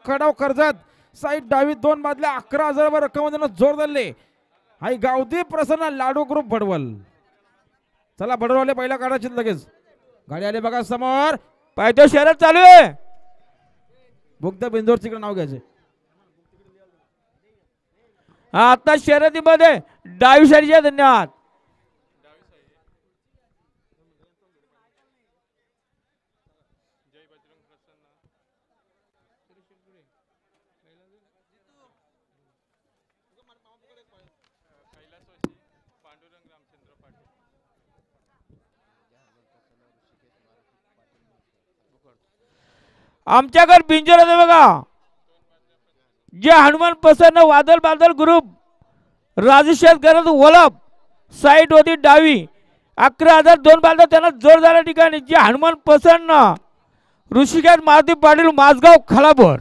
खडाव Karjat side डावी 2 बादल्या 11,000 वर रक्कम जोर धरले. हाय गावदी प्रसन्न लाडू ग्रुप भडवल. चला भडवले पहिला काढायचे लगेच गाडी आली बघा समोर. पायथ्या शर्यत चालू आहे. मुग्ध बिंदोर तिकडे नाव घ्यायचे. आता शर्यतीमध्ये डावी साईडच्या. धन्यवाद. आमच्याकडे बिंजोर होते बघा. जे हनुमान प्रसन्न वादल बादल ग्रुप राजेश्वर करत ओलप साईड होती डावी 11,000 2 बादल त्यांना जोरदार ठिकाणी. जे हनुमान प्रसन्न ऋषिकेश मारुती पाटील माझगाव खळापूर.